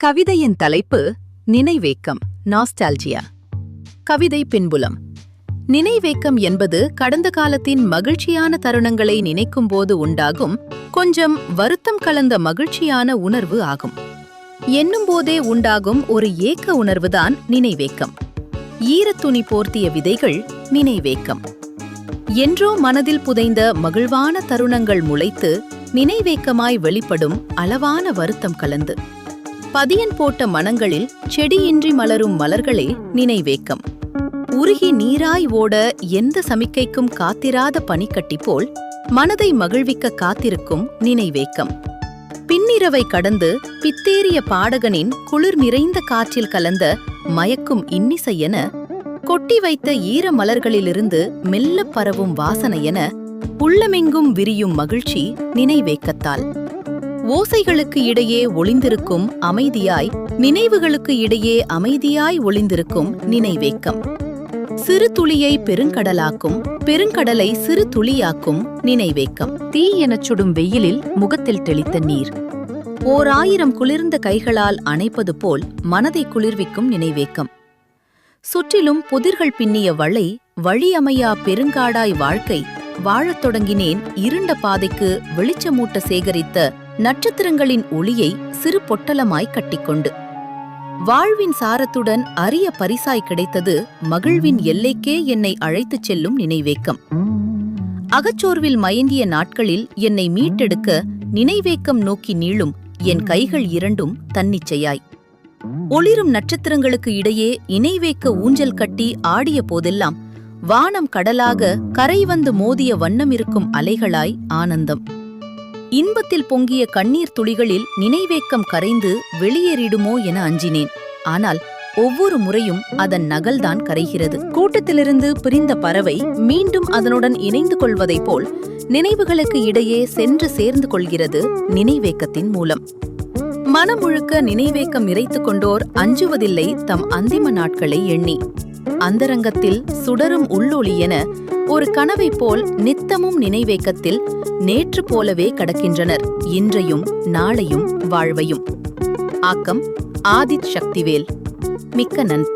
கவிதையின் தலைப்பு நினைவேக்கம் நாஸ்டால்ஜியா. கவிதை பின்புலம். நினைவேக்கம் என்பது கடந்த காலத்தின் மகிழ்ச்சியான தருணங்களை நினைக்கும்போது உண்டாகும் கொஞ்சம் வருத்தம் கலந்த மகிழ்ச்சியான உணர்வு ஆகும். எண்ணும்போதே உண்டாகும் ஒரு ஏக்க உணர்வுதான் நினைவேக்கம். ஈரத்துணி போர்த்திய விதைகள் நினைவேக்கம். என்றோ மனதில் புதைந்த மகிழ்வான தருணங்கள் முளைத்து நினைவேக்கமாய் வெளிப்படும் அளவான வருத்தம் கலந்து. பதியன் போட்ட மனங்களில் செடியின்றி மலரும் மலர்களே நினைவேக்கம். உருகி நீராய் ஓட எந்த சமிக்கைக்கும் காத்திராத பனிக்கட்டி போல் மனதை மகிழ்விக்க காத்திருக்கும் நினைவேக்கம். பின்னிரவை கடந்து பித்தேறிய பாடகனின் குளிர் நிறைந்த காற்றில் கலந்த மயக்கும் இன்னிசையென, கொட்டி வைத்த ஈர மலர்களிலிருந்து மெல்ல பரவும் வாசனையென உள்ளமெங்கும் விரியும் மகிழ்ச்சி நினைவேக்கத்தால். ஓசைகளுக்கு இடையே ஒளிந்திருக்கும் அமைதியாய், நினைவுகளுக்கு இடையே அமைதியாய் ஒளிந்திருக்கும் நினைவேக்கம். சிறு துளியை பெருங்கடலாக்கும், பெருங்கடலை சிறு துளியாக்கும் நினைவேக்கம். தீ எனச் சுடும் வெயிலில் முகத்தில் தெளித்த நீர் ஓர் 1000 குளிர்ந்த கைகளால் அணைப்பது போல் மனதை குளிர்விக்கும் நினைவேக்கம். சுற்றிலும் புதிர்கள் பின்னிய வழியமையா பெருங்காடாய் வாழ்க்கை வாழத் தொடங்கினேன். இருண்ட பாதைக்கு வெளிச்சமூட்ட சேகரித்த நட்சத்திரங்களின் ஒளியை சிறு பொட்டலமாய் கட்டிக்கொண்டு. வாழ்வின் சாரத்துடன் அரிய பரிசாய் கிடைத்தது மகிழ்வின் எல்லைக்கே என்னை அழைத்துச் செல்லும் நினைவேக்கம். அகச்சோர்வில் மயங்கிய நாட்களில் என்னை மீட்டெடுக்க நினைவேக்கம் நோக்கி நீளும் என் கைகள் இரண்டும் தன்னிச்சையாய். ஒளிரும் நட்சத்திரங்களுக்கு இடையே இணைவேக்க ஊஞ்சல் கட்டி ஆடிய போதெல்லாம் வானம் கடலாக கரை வந்து மோதிய வண்ணமிருக்கும் அலைகளாய் ஆனந்தம். இன்பத்தில் பொங்கிய கண்ணீர் துளிகளில் நினைவேக்கம் கரைந்து வெளியேறிடுமோ என அஞ்சினேன். ஆனால் ஒவ்வொரு முறையும் அதன் நகல்தான் கரைகிறது. கூட்டத்திலிருந்து பிரிந்த பறவை மீண்டும் அதனுடன் இணைந்து கொள்வதைப் போல் நினைவுகளுக்கு இடையே சென்று சேர்ந்து கொள்கிறது நினைவேக்கத்தின் மூலம். மனமுழுக்க நினைவேக்கம் இறைத்துக் கொண்டோர் அஞ்சுவதில்லை தம் அந்திம நாட்களை எண்ணி. அந்தரங்கத்தில் சுடரும் உள்ளொளி என ஒரு கனவைப் போல் நித்தமும் நினைவேக்கத்தில் நேற்று போலவே கடக்கின்றனர் இன்றையும் நாளையும் வாழ்வையும். ஆக்கம் ஆதித் சக்திவேல். மிக்க நன்றி.